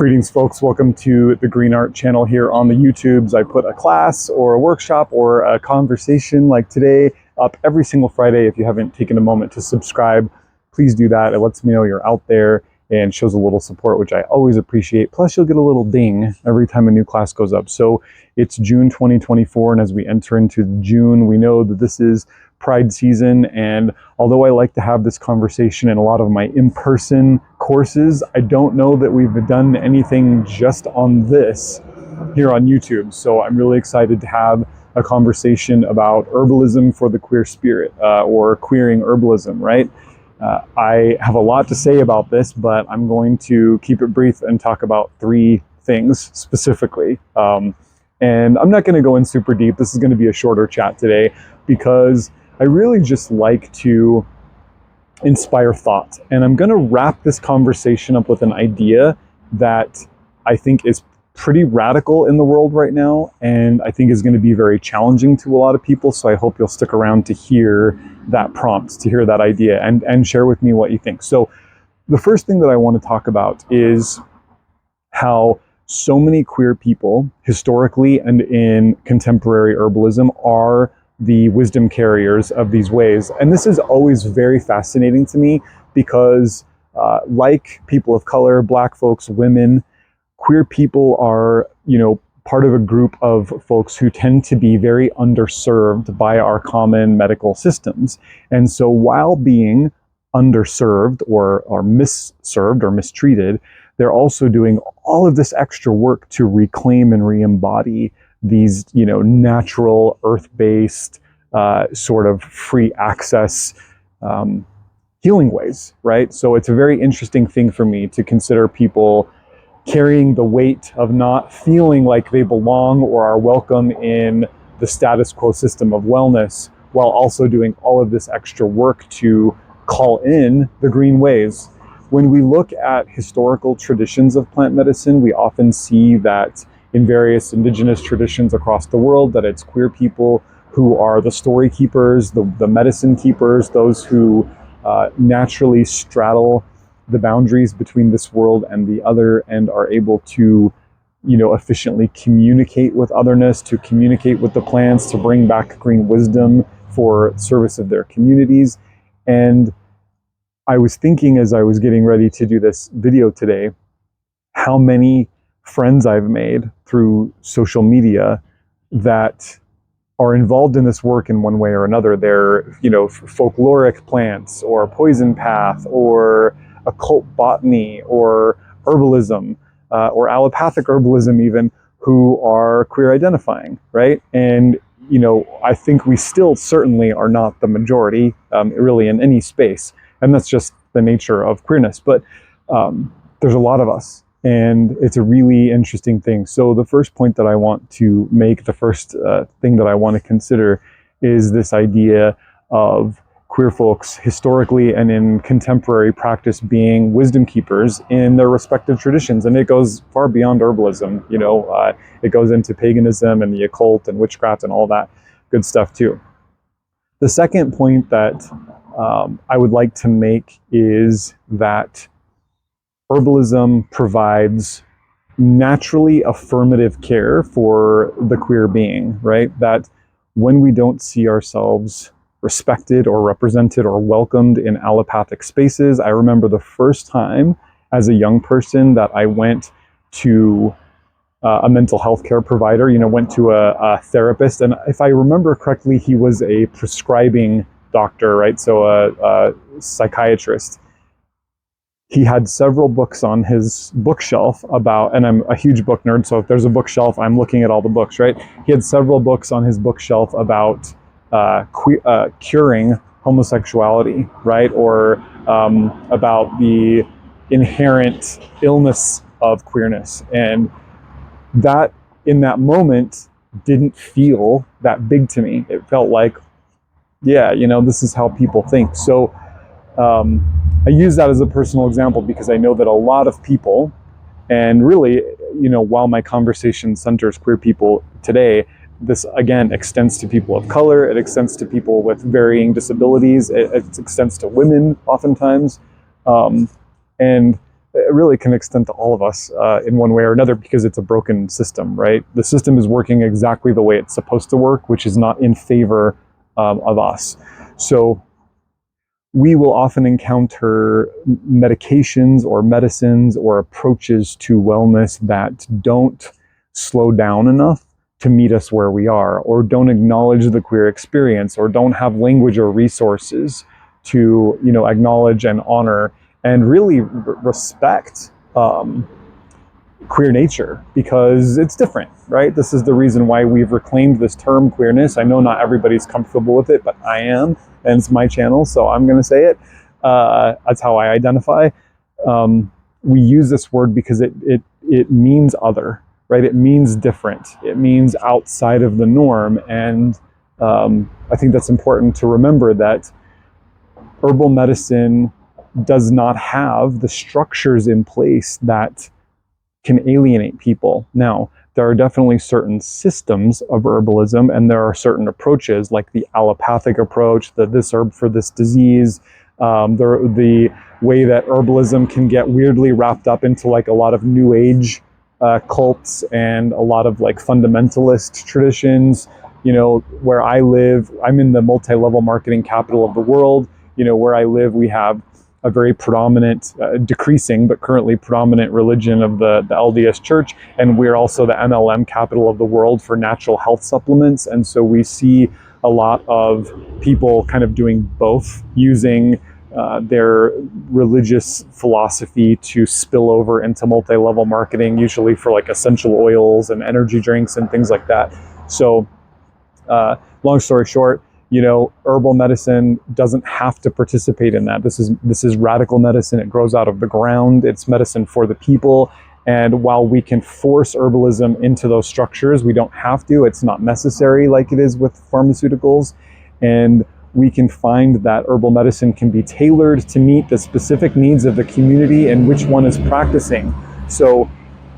Greetings, folks. Welcome to the Green Art channel here on the YouTubes. I put a class or a workshop or a conversation like today up every single Friday. If you haven't taken a moment to subscribe, please do that. It lets me know you're out there and shows a little support, which I always appreciate. Plus, you'll get a little ding every time a new class goes up. So it's June 2024, and as we enter into June, we know that this is Pride season, and although I like to have this conversation in a lot of my in-person courses, I don't know that we've done anything just on this here on YouTube. So I'm really excited to have a conversation about herbalism for the queer spirit, or queering herbalism, right? I have a lot to say about this, but I'm going to keep it brief and talk about three things specifically. And I'm not going to go in super deep. This is going to be a shorter chat today because I really just like to inspire thought. And I'm going to wrap this conversation up with an idea that I think is pretty radical in the world right now, and I think is going to be very challenging to a lot of people. So I hope you'll stick around to hear that prompt, to hear that idea, and share with me what you think. So the first thing that I want to talk about is how so many queer people, historically and in contemporary herbalism, are the wisdom carriers of these ways. And this is always very fascinating to me because like people of color, Black folks, women, queer people are, part of a group of folks who tend to be very underserved by our common medical systems. And so while being underserved or misserved or mistreated, they're also doing all of this extra work to reclaim and re-embody these, natural, earth-based, sort of free access healing ways, right? So it's a very interesting thing for me to consider people carrying the weight of not feeling like they belong or are welcome in the status quo system of wellness, while also doing all of this extra work to call in the green ways. When we look at historical traditions of plant medicine, we often see that in various indigenous traditions across the world, that it's queer people who are the story keepers, the medicine keepers, those who naturally straddle the boundaries between this world and the other, and are able to, efficiently communicate with otherness, to communicate with the plants, to bring back green wisdom for service of their communities. And I was thinking as I was getting ready to do this video today, how many friends I've made through social media that are involved in this work in one way or another. They're, folkloric plants or poison path or occult botany or herbalism or allopathic herbalism even, who are queer identifying, right? And, I think we still certainly are not the majority really in any space. And that's just the nature of queerness. But there's a lot of us. And it's a really interesting thing. So the first point that I want to make, the first thing that I want to consider, is this idea of queer folks historically and in contemporary practice being wisdom keepers in their respective traditions. And it goes far beyond herbalism. It goes into paganism and the occult and witchcraft and all that good stuff too. The second point that I would like to make is that herbalism provides naturally affirmative care for the queer being, right? That when we don't see ourselves respected or represented or welcomed in allopathic spaces, I remember the first time as a young person that I went to a mental health care provider, went to a therapist. And if I remember correctly, he was a prescribing doctor, right? So a psychiatrist. He had several books on his bookshelf about, and I'm a huge book nerd, so if there's a bookshelf, I'm looking at all the books, right? He had several books on his bookshelf about curing homosexuality, right? Or about the inherent illness of queerness. And that, in that moment, didn't feel that big to me. It felt like, yeah, this is how people think. So I use that as a personal example because I know that a lot of people, and really, while my conversation centers queer people today, this again extends to people of color, it extends to people with varying disabilities, it extends to women oftentimes. And it really can extend to all of us in one way or another, because it's a broken system, right? The system is working exactly the way it's supposed to work, which is not in favor of us. So we will often encounter medications or medicines or approaches to wellness that don't slow down enough to meet us where we are, or don't acknowledge the queer experience, or don't have language or resources to, acknowledge and honor and really respect queer nature, because it's different, right? This is the reason why we've reclaimed this term queerness. I know not everybody's comfortable with it, but I am, and it's my channel, so I'm going to say it. That's how I identify. We use this word because it means other, right? It means different. It means outside of the norm, and I think that's important to remember, that herbal medicine does not have the structures in place that can alienate people. Now, there are definitely certain systems of herbalism, and there are certain approaches, like the allopathic approach, this herb for this disease, the way that herbalism can get weirdly wrapped up into like a lot of new age cults and a lot of like fundamentalist traditions. Where I live, I'm in the multi-level marketing capital of the world. Where I live, we have a very predominant, decreasing, but currently predominant religion of the LDS Church. And we're also the MLM capital of the world for natural health supplements. And so we see a lot of people kind of doing both, using their religious philosophy to spill over into multi-level marketing, usually for like essential oils and energy drinks and things like that. So long story short, herbal medicine doesn't have to participate in that. This is radical medicine. It grows out of the ground. It's medicine for the people. And while we can force herbalism into those structures, we don't have to. It's not necessary like it is with pharmaceuticals. And we can find that herbal medicine can be tailored to meet the specific needs of the community and which one is practicing. So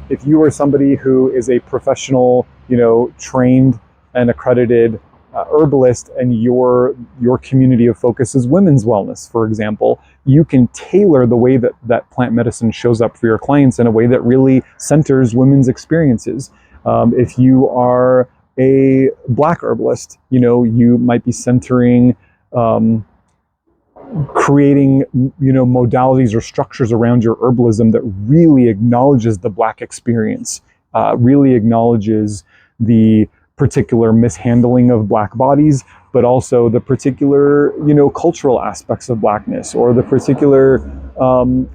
if you are somebody who is a professional, trained and accredited herbalist, and your community of focus is women's wellness, for example, you can tailor the way that plant medicine shows up for your clients in a way that really centers women's experiences. If you are a Black herbalist, you might be centering, creating, modalities or structures around your herbalism that really acknowledges the Black experience, really acknowledges the particular mishandling of Black bodies, but also the particular, cultural aspects of Blackness, or the particular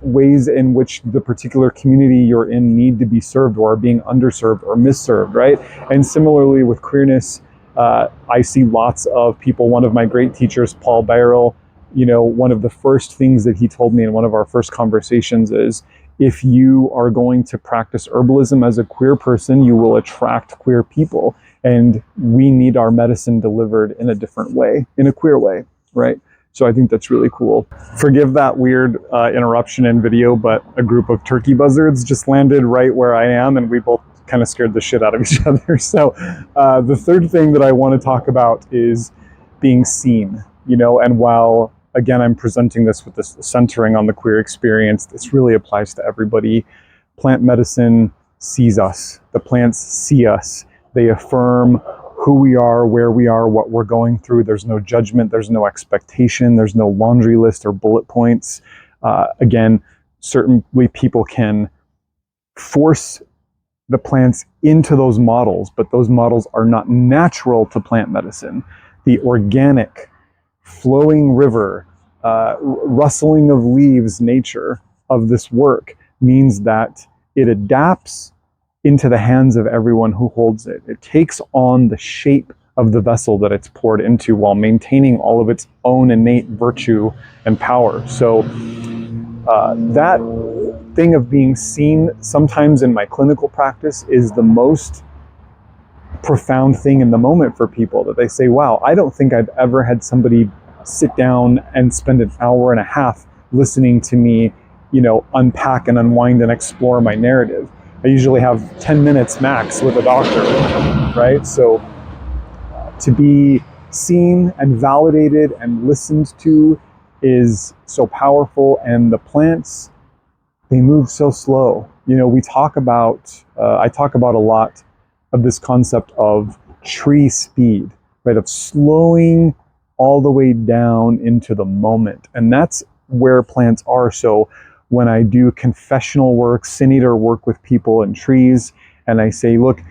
ways in which the particular community you're in need to be served, or are being underserved or misserved, right? And similarly with queerness, I see lots of people. One of my great teachers, Paul Barrel, one of the first things that he told me in one of our first conversations is, if you are going to practice herbalism as a queer person, you will attract queer people. And we need our medicine delivered in a different way, in a queer way, right? So I think that's really cool. Forgive that weird interruption in video, but a group of turkey buzzards just landed right where I am, and we both kind of scared the shit out of each other. So the third thing that I want to talk about is being seen, and while, again, I'm presenting this with this centering on the queer experience, this really applies to everybody. Plant medicine sees us. The plants see us. They affirm who we are, where we are, what we're going through. There's no judgment. There's no expectation. There's no laundry list or bullet points. Again, certainly people can force the plants into those models, but those models are not natural to plant medicine. The organic, flowing river, rustling of leaves nature of this work means that it adapts into the hands of everyone who holds it. It takes on the shape of the vessel that it's poured into while maintaining all of its own innate virtue and power. So that thing of being seen, sometimes in my clinical practice, is the most profound thing in the moment for people, that they say, wow, I don't think I've ever had somebody sit down and spend an hour and a half listening to me, unpack and unwind and explore my narrative. I usually have 10 minutes max with a doctor, right? So to be seen and validated and listened to is so powerful, and the plants they move so slow. You know, we talk about, I talk about a lot of this concept of tree speed, right? Of slowing all the way down into the moment. And that's where plants are. So when I do confessional work, sin eater work with people and trees, and I say, look,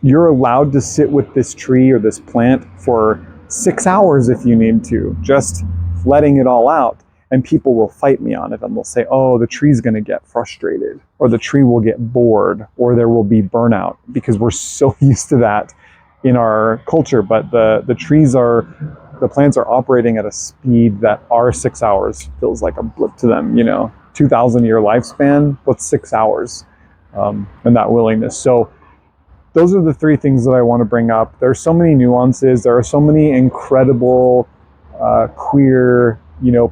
you're allowed to sit with this tree or this plant for 6 hours if you need to, just letting it all out. And people will fight me on it, and they'll say, oh, the tree's going to get frustrated, or the tree will get bored, or there will be burnout, because we're so used to that in our culture. But the plants are operating at a speed that our 6 hours feels like a blip to them. 2,000-year lifespan, what's 6 hours? And that willingness. So those are the three things that I want to bring up. There's so many nuances. There are so many incredible queer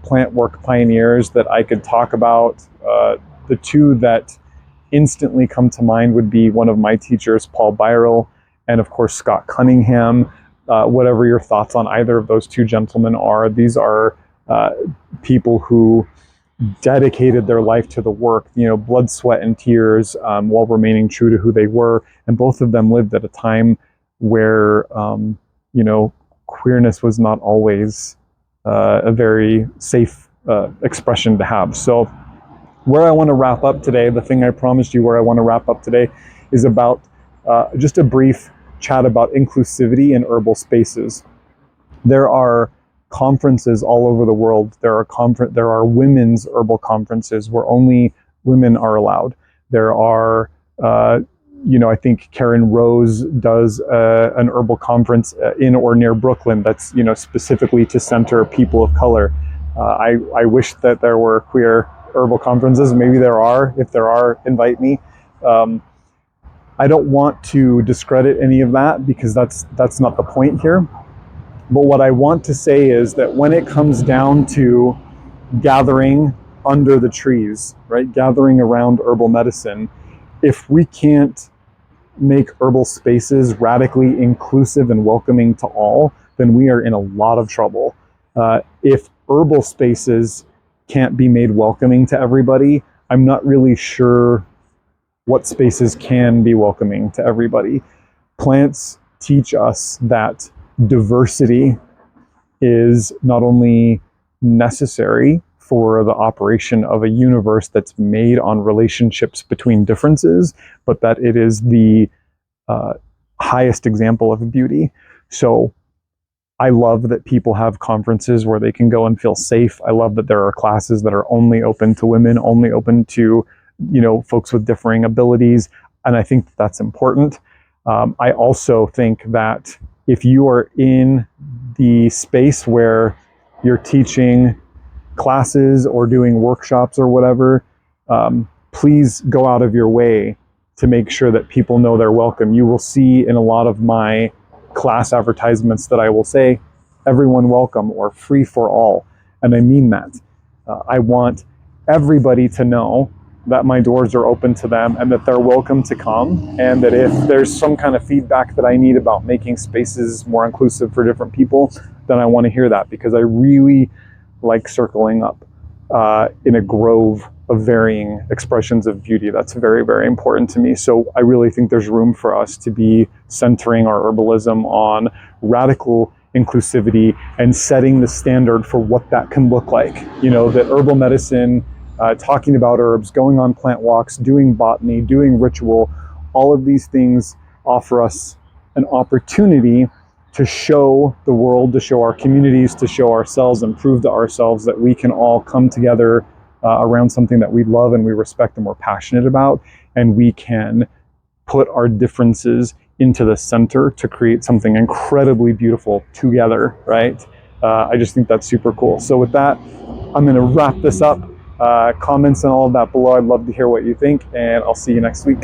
plant work pioneers that I could talk about. The two that instantly come to mind would be one of my teachers, Paul Byrell, and of course Scott Cunningham. Whatever your thoughts on either of those two gentlemen are, these are people who dedicated their life to the work, blood, sweat, and tears, while remaining true to who they were. And both of them lived at a time where, queerness was not always a very safe expression to have. So where I want to wrap up today, the thing I promised you where I want to wrap up today is about just a brief chat about inclusivity in herbal spaces. There are conferences all over the world. There are women's herbal conferences where only women are allowed. There are I think Karen Rose does an herbal conference in or near Brooklyn that's specifically to center people of color. I wish that there were queer herbal conferences. Maybe there are. If there are, invite me. I don't want to discredit any of that, because that's not the point here. But what I want to say is that when it comes down to gathering under the trees, right, gathering around herbal medicine, if we can't make herbal spaces radically inclusive and welcoming to all, then we are in a lot of trouble. If herbal spaces can't be made welcoming to everybody, I'm not really sure what spaces can be welcoming to everybody. Plants teach us that diversity is not only necessary for the operation of a universe that's made on relationships between differences, but that it is the highest example of beauty. So I love that people have conferences where they can go and feel safe. I love that there are classes that are only open to women, only open to folks with differing abilities, and I think that's important. I also think that if you are in the space where you're teaching classes or doing workshops or whatever, please go out of your way to make sure that people know they're welcome. You will see in a lot of my class advertisements that I will say, everyone welcome, or free for all. And I mean that. I want everybody to know that my doors are open to them and that they're welcome to come, and that if there's some kind of feedback that I need about making spaces more inclusive for different people, then I want to hear that, because I really like circling up in a grove of varying expressions of beauty. That's very, very important to me. So I really think there's room for us to be centering our herbalism on radical inclusivity and setting the standard for what that can look like. That herbal medicine, talking about herbs, going on plant walks, doing botany, doing ritual, all of these things offer us an opportunity to show the world, to show our communities, to show ourselves, and prove to ourselves that we can all come together around something that we love and we respect and we're passionate about, and we can put our differences into the center to create something incredibly beautiful together, right? I just think that's super cool. So with that, I'm going to wrap this up. Comments and all of that below. I'd love to hear what you think, and I'll see you next week.